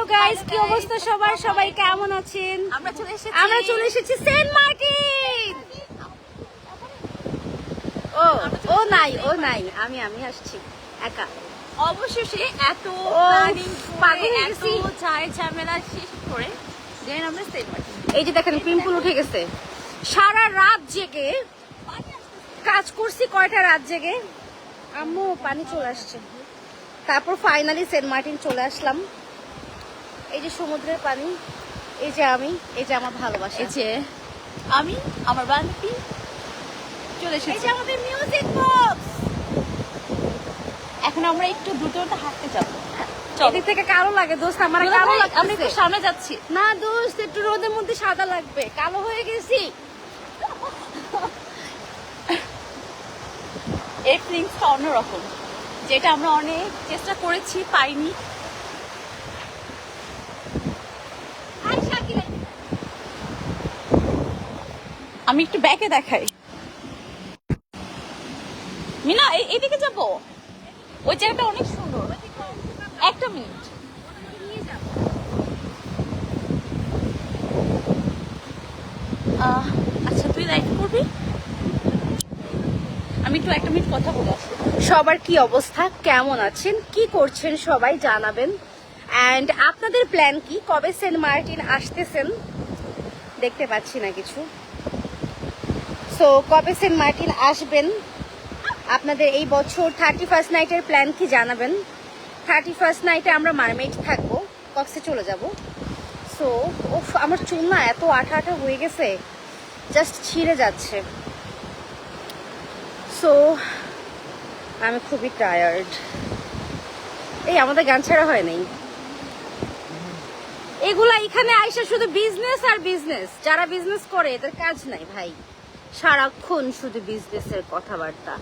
Hello guys, কি অবস্থা সবার? সবাই কেমন আছেন? আমরা চলে এসেছি সেন্ট মার্টিন। ও নাই, আমি আসছি একা। অবশেষে এত ঝামেলা শেষ করে দেন আমরা সেন্ট মার্টিন। এই যে দেখেন পিম্পল উঠে গেছে। সারা রাত জেগে কাজ করছি, কয়টা রাত জেগে। আম্মু পানি চলে আসছে। তারপর ফাইনালি সেন্ট মার্টিন চলে আসলাম। এই যে সমুদ্রের পানি, এই যে আমি, এই যে আমার ভালোবাসা, এই যে আমি আমার বান্ধবী চলে এই এসেছি। যে আমাদের মিউজিক বক্স। এখন আমরা একটু দ্রুত হাঁটতে যাবো। এদিক থেকে কালো লাগে দোস্ত, আমার কালো আমরা লাগতেছে। একটু সামনে যাচ্ছি। না দোস্ত, একটু রোদের মধ্যে সাদা লাগবে, কালো হয়ে গেছি। এই ফিলিংসটা অন্যরকম, যেটা আমরা অনেক চেষ্টা করেছি, পাইনি। আমি একটু ব্যাকে দেখাই। মিনা এইদিকে যাবো, ওই জায়গাটা অনেক সুন্দর। একটা মিনিট। আচ্ছা তুই লাইক করবি, আমি একটু একটা মিনিট কথা বলে আসি। সবার কি অবস্থা, কেমন আছেন, কি করছেন সবাই জানাবেন। অ্যান্ড আপনাদের প্ল্যান কি? কবে সেন্ট মার্টিন আসতেছেন? দেখতে পাচ্ছি না কিছু। সো কবে সেন্ট মার্টিন আসবেন? আপনাদের এই বছর 31st নাইটের প্ল্যান কি জানাবেন। 31st নাইটে আমরা মারমেড থাকবো, কক্সে চলে যাব। সো আমার চুল না এত আঠা আঠা হয়ে গেছে, জাস্ট ছিঁড়ে যাচ্ছে। সো আমি খুবই টায়ার্ড। এই আমাদের গান ছাড়া হয় নাই। এগুলা এখানে আইসা শুধু বিজনেস আর বিজনেস। যারা বিজনেস করে এদের কাজ নাই ভাই, সারাক্ষণ শুধু বিজনেসের কথাবার্তা।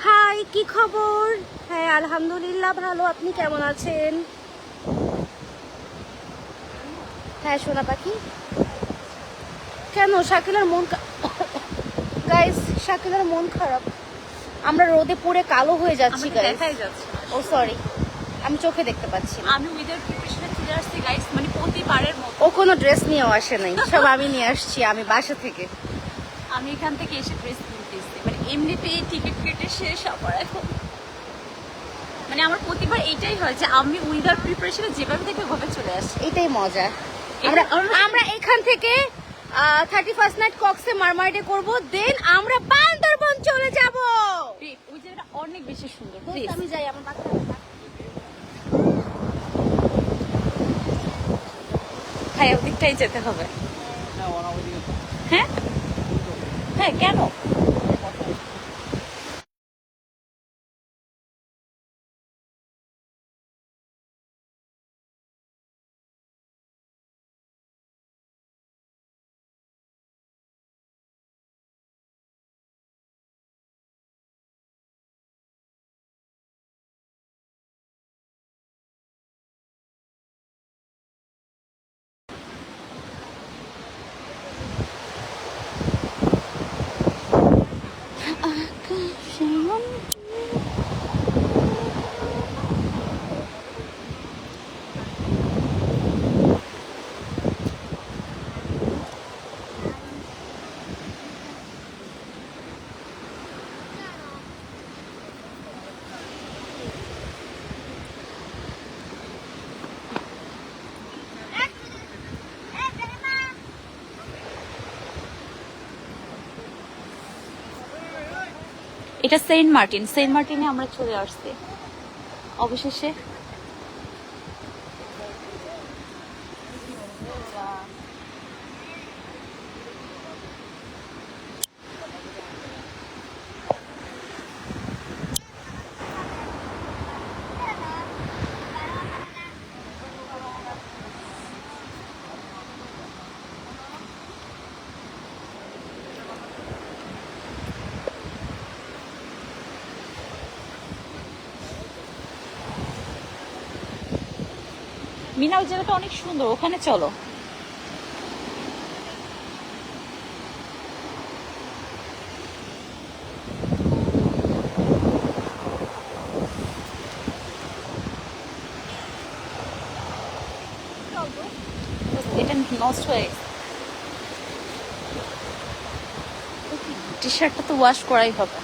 হাই, কি খবর? হ্যাঁ আলহামদুলিল্লাহ ভালো, আপনি কেমন আছেন? হ্যাঁ সোনা পাখি। কেন শাকিলার মন গাইস, শাকিলার মন খারাপ। আমরা রোদে পুড়ে কালো হয়ে যাচ্ছি গাইস। দেখাই যাচ্ছে। ও সরি, আমি চোখে দেখতে পাচ্ছি না। আমি উইদাউট প্রিপারেশনে চলে আসছি গাইস, মানে প্রতিবারের মতো। ও কোনো ড্রেস নিয়েও আসে নাই, সব আমি নিয়ে আসছি, আমি বাসা থেকে। আমি এখান থেকে এসে ড্রেস কিনতে এসেছি, মানে এমনিতেই টিকিট কেটে শেষ আবার এখন। মানে আমার প্রতিবার এইটাই হয় যে আমি উইদাউট প্রিপারেশনে যেভাবে থেকে ওভাবে চলে আসি। এটাই মজা। আমরা আমরা এখান থেকে 31st নাইট কক্সে মারমারিডে করব, দেন আমরা বান্দরবন চলে যাব। ওই জায়গাটা অনেক বেশি সুন্দর। আমি যাই, আমার বাচ্চা। হ্যাঁ ওদিকটাই যেতে হবে। হ্যাঁ হ্যাঁ কেন? এটা সেন্ট মার্টিন। সেন্ট মার্টিনে আমরা চলে আসছি অবশেষে। মিনা ওই জায়গাটা অনেক সুন্দর, ওখানে চলো। এটা নষ্ট হয়ে গেছে। টি শার্টটা তো ওয়াশ করাই হবে।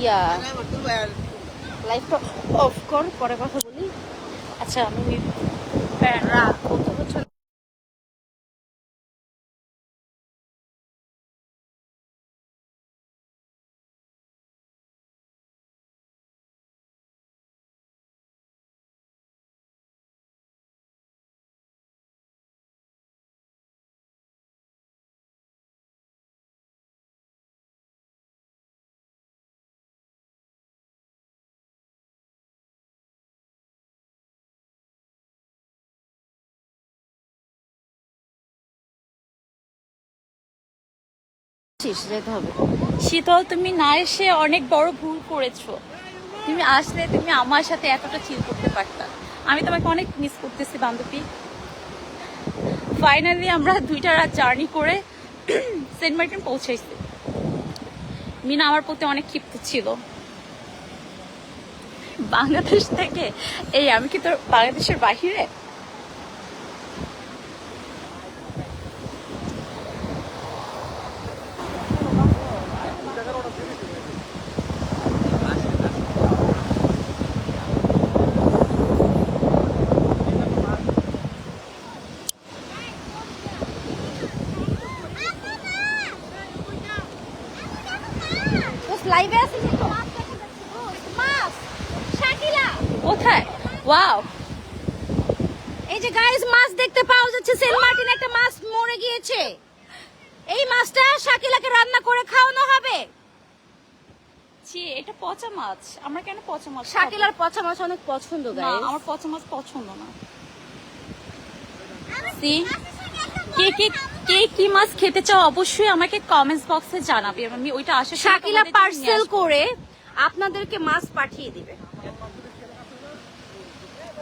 ইয়া লাইফটা অফ কর, পরে কথা বলি। আচ্ছা আমি রাত কত বছর যেতে হবে। শীতল, তুমি না এসে অনেক বড় ভুল করেছো। তুমি আসলে তুমি আমার সাথে এতটা চিল করতে পারতা। আমি তোমাকে অনেক মিস করতেছি বান্ধবী। ফাইনালি আমরা 2টা রাত জার্নি করে সেন্ট মার্টিন পৌঁছাইছি। মিনা আমার প্রতি অনেক ক্ষিপ্ত ছিল। বাংলাদেশ থেকে এই আমি কি তোর বাংলাদেশের বাহিরে? লাইভে আছিস তো? মাছ শাকিলা কোথায়? ওয়াও, এই যে গাইস মাছ দেখতে পাওয়া যাচ্ছে। সেন্ট মার্টিন একটা মাছ মরে গিয়েছে। এই মাছটা শাকিলাকে রান্না করে খাওয়ানো হবে। ছি, এটা পচা মাছ। আমরা কেন পচা মাছ খাবো? শাকিলার পচা মাছ অনেক পছন্দ না, গাইস। আমার পচা মাছ পছন্দ না। সি, কে কে কে কি মাছ খেতে চাও অবশ্যই আমাকে কমেন্টস বক্সে জানাবে। আমি ওইটা আশা করি শাকিলা তোমাদের জন্য নিয়ে পার্সেল আসবো। করে আপনাদেরকে মাছ পাঠিয়ে দিবে।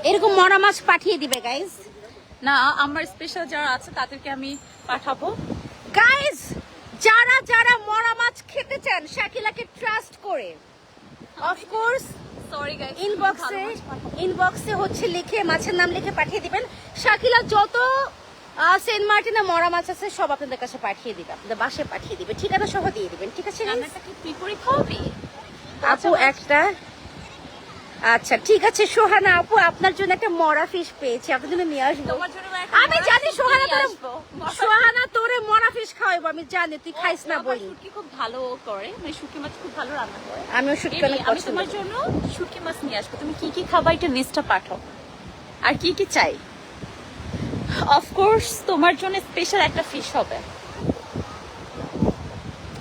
এরকম মরা মাছ পাঠিয়ে দিবে গাইস। না, আমার স্পেশাল যারা আছে তাদেরকে আমি পাঠাবো। গাইস যারা যারা মরা মাছ খেতে চান শাকিলাকে ট্রাস্ট করে অফকোর্স সরি গাইস, ইনবক্সে হচ্ছে লিখে মাছের নাম লিখে পাঠিয়ে দিবেন। শাকিলা যত সেন্ট মার্টিনে মরা মাছ আছে সব আপনাদের কাছে পাঠিয়ে দিবে, আপনাদের বাসায় পাঠিয়ে দিবে, ঠিকানা সহ দিয়ে দিবেন। ঠিক আছে guys? রান্নাটা কি তুই করে খাওয়াবি? আপু একটা আচ্ছা ঠিক আছে সোহানা আপু, আপনার জন্য একটা মরা ফিশ পেয়েছি, আপনার জন্য নিয়ে আসবো। তোমার জন্য আমি জানি সোহানা তোরে আসবো। সোহানা তোরে মরা ফিশ খাওয়াবো, আমি জানি তুই খাইস না বই। শুটকি খুব ভালো করে, মানে শুটকি মাছ খুব ভালো রান্না করে। আমিও শুটকি অনেক আমি পছন্দ তোমার করি। জন্য শুটকি মাছ নিয়ে আসবো। তুমি কি কি খাবা এটা লিস্টটা পাঠাও, আর কি কি চাই। অফকোর্স তোমার জন্য স্পেশাল একটা ফিশ হবে।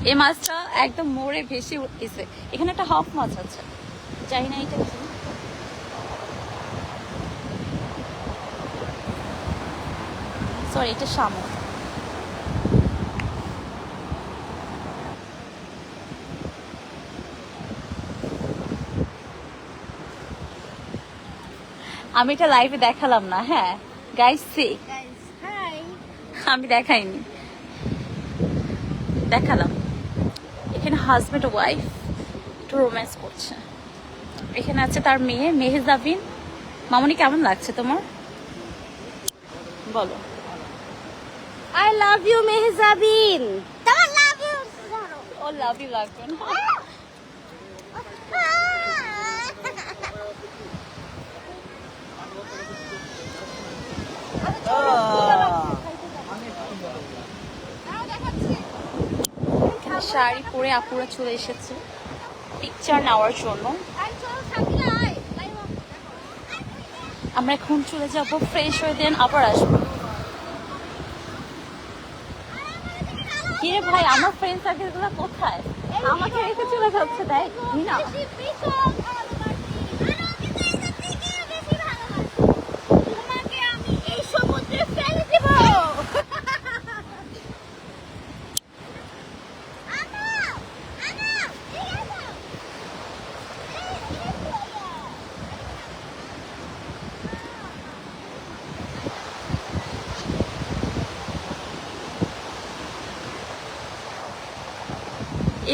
এই মাছটা একদম মোড়ে ভেসে উঠতেছে। এখানে একটা হক মাছ আছে, জানি না এটা কি। সরি, এটা শামুক। আমি এটা লাইভে দেখালাম না, হ্যাঁ গাইস সি, হাই আমি দেখাইনি, দেখালাম। এখানে হাজবেন্ড ও ওয়াইফ একটু রোম্যান্স করছে। এখানে আছে তার মেয়ে মেহজাবিন। মামনি কেমন লাগছে তোমার বলো? I love you Mehjabin. তোমার love you O love you লাগবে না। এখানে শাড়ি পরে আপুরা চলে এসেছে পিকচার নেওয়ার জন্য। আমরা এখন চলে যাব, ফ্রেশ হয়ে দেন আবার আসবো। কিরে ভাই, আমার ফ্রেন্ড সার্কেল গুলো কোথায়? আমাকে রেখে চলে যাচ্ছে। দেখ না, এই সমুদ্রে ফেলে দিব।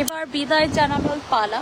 এবার বিদায় জানানোর পালা।